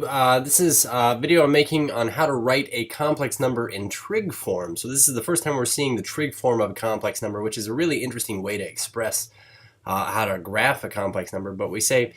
This is a video I'm making on how to write a complex number in trig form. So this is the first time we're seeing the trig form of a complex number, which is a really interesting way to express how to graph a complex number. But we say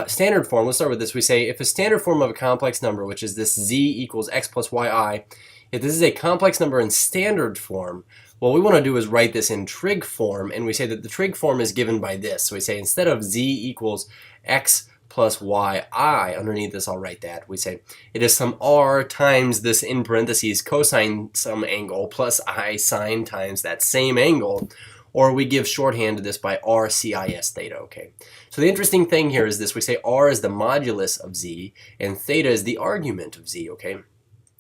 standard form, let's start with this. We say if a standard form of a complex number, which is this z equals x plus yi, if this is a complex number in standard form, what we want to do is write this in trig form, and we say that the trig form is given by this. So we say instead of z equals x plus yi, underneath this I'll write that. We say it is some r times this in parentheses cosine some angle plus I sine times that same angle, or we give shorthand to this by r cis theta, okay? So the interesting thing here is this, we say r is the modulus of z and theta is the argument of z, okay?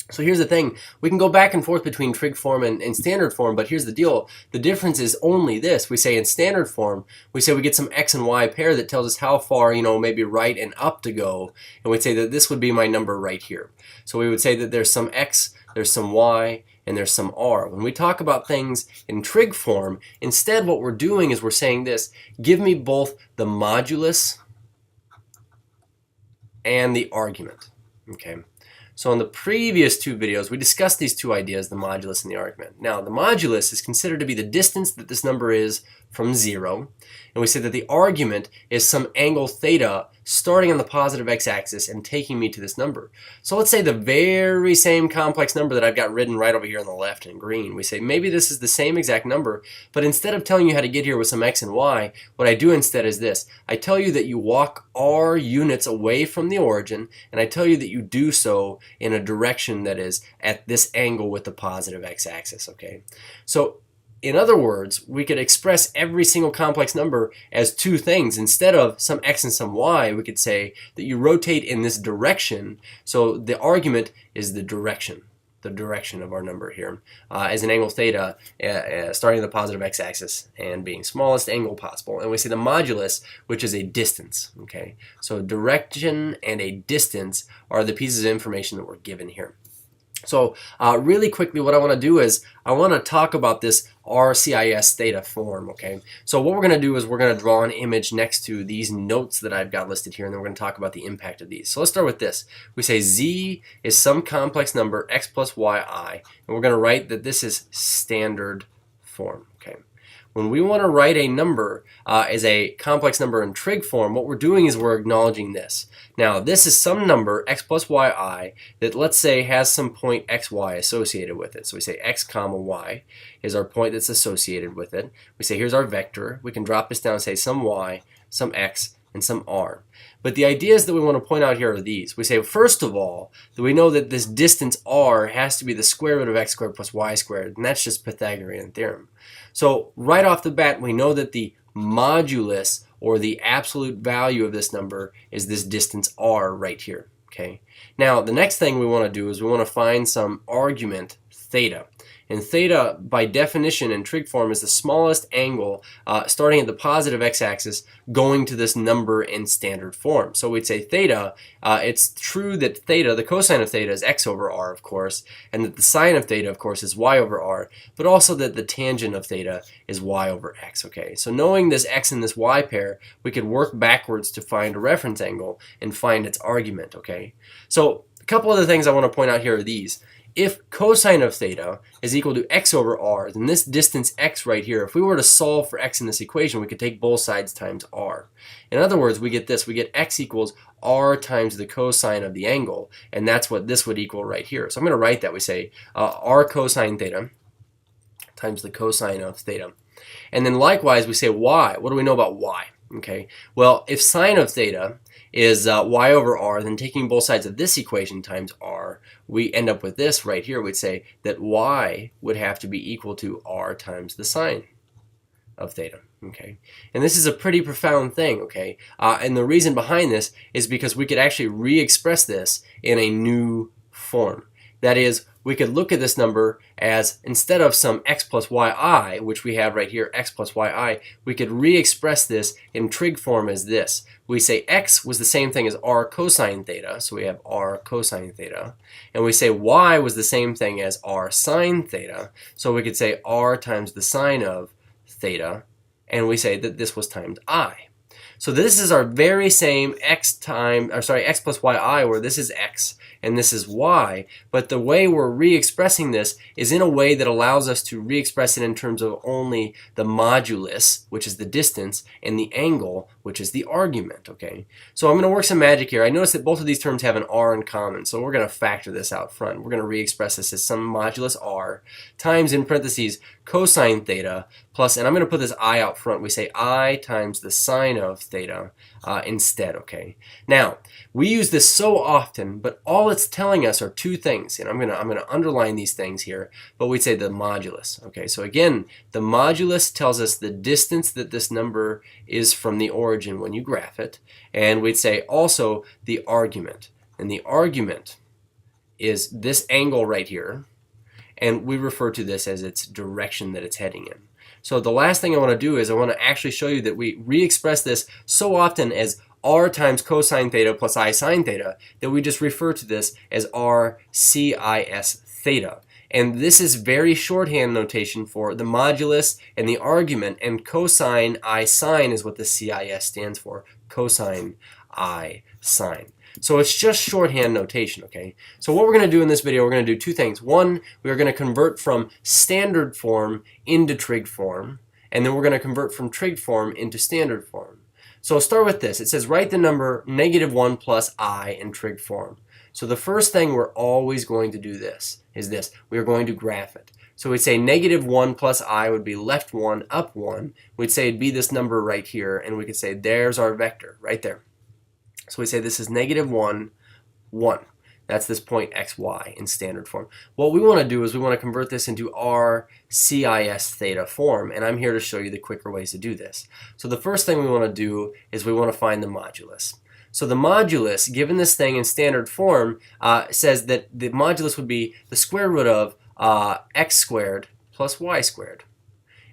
So here's the thing, we can go back and forth between trig form and standard form, but here's the deal. The difference is only this. We say in standard form, we say we get some x and y pair that tells us how far, maybe right and up to go, and we'd say that this would be my number right here. So we would say that there's some x, there's some y, and there's some r. When we talk about things in trig form, instead what we're doing is we're saying this, give me both the modulus and the argument, okay? So in the previous two videos, we discussed these two ideas, the modulus and the argument. Now, the modulus is considered to be the distance that this number is from 0. And we say that the argument is some angle theta starting on the positive x-axis and taking me to this number. So let's say the very same complex number that I've got written right over here on the left in green. We say maybe this is the same exact number, but instead of telling you how to get here with some x and y, what I do instead is this. I tell you that you walk r units away from the origin, and I tell you that you do so in a direction that is at this angle with the positive x-axis, okay? So in other words, we could express every single complex number as two things. Instead of some x and some y, we could say that you rotate in this direction. So the argument is the direction of our number here, as an angle theta starting at the positive x-axis and being smallest angle possible. And we say the modulus, which is a distance, okay? So direction and a distance are the pieces of information that we're given here. So really quickly, what I want to do is I want to talk about this RCIS theta form, okay? So what we're going to do is we're going to draw an image next to these notes that I've got listed here, and then we're going to talk about the impact of these. So let's start with this. We say z is some complex number x plus yi, and we're going to write that this is standard form, okay? When we want to write a number as a complex number in trig form, what we're doing is we're acknowledging this. Now, this is some number, x plus yi, that let's say has some point xy associated with it. So we say x comma y is our point that's associated with it. We say here's our vector. We can drop this down and say some y, some x, and some r. But the ideas that we want to point out here are these. We say, first of all, that we know that this distance r has to be the square root of x squared plus y squared, and that's just Pythagorean theorem. So right off the bat, we know that the modulus, or the absolute value of this number, is this distance r right here, okay? Now, the next thing we want to do is we want to find some argument theta. And theta, by definition in trig form, is the smallest angle starting at the positive x-axis going to this number in standard form. So we'd say theta, it's true that theta, the cosine of theta, is x over r, of course, and that the sine of theta, of course, is y over r, but also that the tangent of theta is y over x, okay? So knowing this x and this y pair, we could work backwards to find a reference angle and find its argument, okay? So a couple other things I want to point out here are these. If cosine of theta is equal to x over r, then this distance x right here, if we were to solve for x in this equation, we could take both sides times r. In other words, we get this. We get x equals r times the cosine of the angle, and that's what this would equal right here. So I'm going to write that. We say r cosine theta times the cosine of theta. And then likewise, we say y. What do we know about y? Okay, well, if sine of theta is y over r, then taking both sides of this equation times r, we end up with this right here. We'd say that y would have to be equal to r times the sine of theta, okay? And this is a pretty profound thing, okay? And the reason behind this is because we could actually re-express this in a new form. That is, we could look at this number as, instead of some x plus yi, which we have right here, x plus yi, we could re-express this in trig form as this. We say x was the same thing as r cosine theta, so we have r cosine theta. And we say y was the same thing as r sine theta, so we could say r times the sine of theta, and we say that this was times I. So this is our very same x plus yi, where this is x and this is y, but the way we're re-expressing this is in a way that allows us to re-express it in terms of only the modulus, which is the distance, and the angle, which is the argument, okay? So I'm going to work some magic here. I notice that both of these terms have an r in common, so we're going to factor this out front. We're going to re-express this as some modulus r times, in parentheses, cosine theta plus, and I'm going to put this I out front. We say I times the sine of theta instead, okay? Now, we use this so often, but all it's telling us are two things, and I'm gonna underline these things here, but we'd say the modulus, okay? So again, the modulus tells us the distance that this number is from the origin when you graph it, and we'd say also the argument, and the argument is this angle right here, and we refer to this as its direction that it's heading in. So the last thing I want to do is I want to actually show you that we re-express this so often as r times cosine theta plus I sine theta that we just refer to this as r cis theta. And this is very shorthand notation for the modulus and the argument, and cosine I sine is what the cis stands for, cosine I sine. So it's just shorthand notation, okay? So what we're going to do in this video, we're going to do two things. One, we are going to convert from standard form into trig form, and then we're going to convert from trig form into standard form. So I'll start with this. It says write the number -1 plus I in trig form. So the first thing we're always going to do is this. We are going to graph it. So we'd say -1 plus I would be left 1, up 1. We'd say it'd be this number right here, and we could say there's our vector right there. So we say this is -1, 1. That's this point xy in standard form. What we want to do is we want to convert this into r cis theta form, and I'm here to show you the quicker ways to do this. So the first thing we want to do is we want to find the modulus. So the modulus, given this thing in standard form, says that the modulus would be the square root of x squared plus y squared.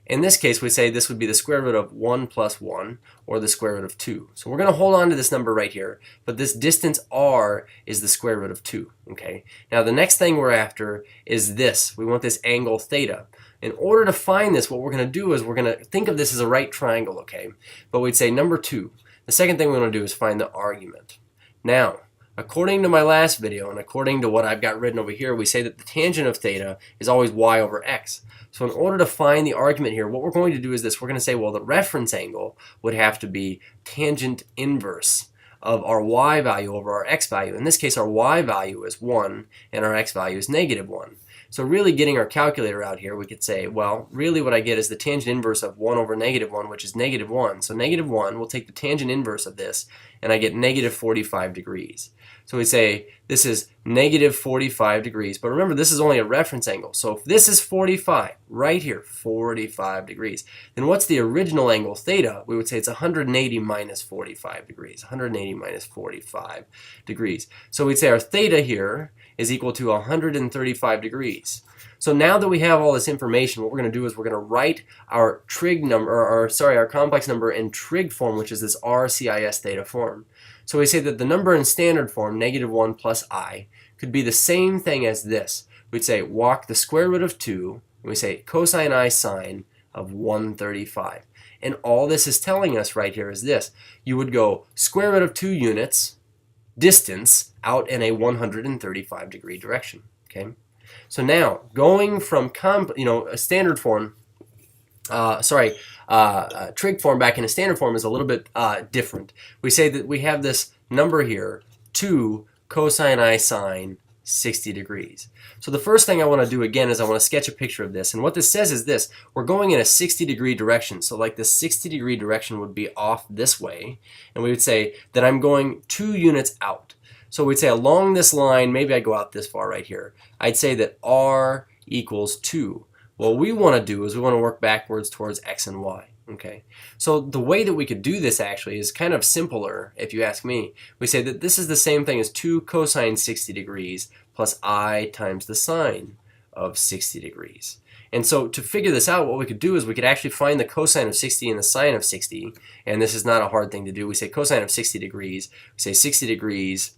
In this case, we say this would be the square root of 1 plus 1, or the square root of 2. So we're going to hold on to this number right here, but this distance r is the square root of 2, okay? Now the next thing we're after is this. We want this angle theta. In order to find this, what we're going to do is we're going to think of this as a right triangle, okay? But we'd say number 2. The second thing we want to do is find the argument. Now, according to my last video, and according to what I've got written over here, we say that the tangent of theta is always y over x. So in order to find the argument here, what we're going to do is this. We're going to say, well, the reference angle would have to be tangent inverse of our y value over our x value. In this case, our y value is 1, and our x value is -1. So really getting our calculator out here, we could say, well, really what I get is the tangent inverse of 1 over -1, which is -1. So -1, we'll take the tangent inverse of this, and I get -45 degrees. So we say this is -45 degrees. But remember, this is only a reference angle. So if this is 45, right here, 45 degrees, then what's the original angle theta? We would say it's 180 minus 45 degrees. 180 minus 45 degrees. So we'd say our theta here is equal to 135 degrees. So now that we have all this information, what we're going to do is we're going to write our trig number, our complex number in trig form, which is this r cis theta form. So we say that the number in standard form, -1 plus I, could be the same thing as this. We'd say walk the square root of 2, and we say cosine I sine of 135. And all this is telling us right here is this. You would go square root of 2 units, distance, out in a 135 degree direction. Okay. So now, going from a standard form, trig form back in a standard form is a little bit different. We say that we have this number here, 2 cosine I sine 60 degrees. So the first thing I want to do again is I want to sketch a picture of this. And what this says is this. We're going in a 60 degree direction. So like the 60 degree direction would be off this way. And we would say that I'm going 2 units out. So we'd say along this line, maybe I go out this far right here. I'd say that r equals 2. What we want to do is we want to work backwards towards x and y. Okay, so the way that we could do this actually is kind of simpler, if you ask me. We say that this is the same thing as 2 cosine 60 degrees plus I times the sine of 60 degrees. And so to figure this out, what we could do is we could actually find the cosine of 60 and the sine of 60, and this is not a hard thing to do. We say cosine of 60 degrees, we say 60 degrees,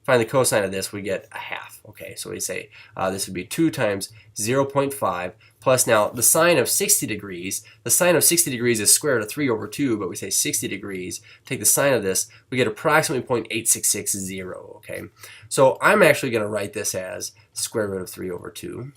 find the cosine of this, we get a half. Okay, so we say this would be 2 times 0.5 plus, now the sine of 60 degrees. The sine of 60 degrees is square root of 3 over 2, but we say 60 degrees. Take the sine of this, we get approximately 0.8660. Okay, so I'm actually going to write this as square root of 3 over 2.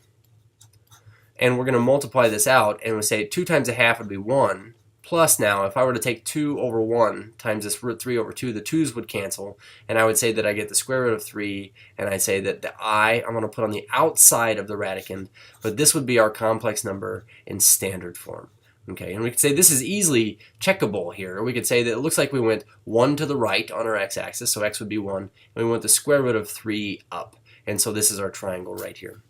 And we're going to multiply this out, and we say 2 times a half would be 1. Plus, now, if I were to take 2 over 1 times this root 3 over 2, the 2's would cancel, and I would say that I get the square root of 3, and I say that the I'm going to put on the outside of the radicand, but this would be our complex number in standard form. Okay, and we could say this is easily checkable here. We could say that it looks like we went 1 to the right on our x-axis, so x would be 1, and we went the square root of 3 up, and so this is our triangle right here.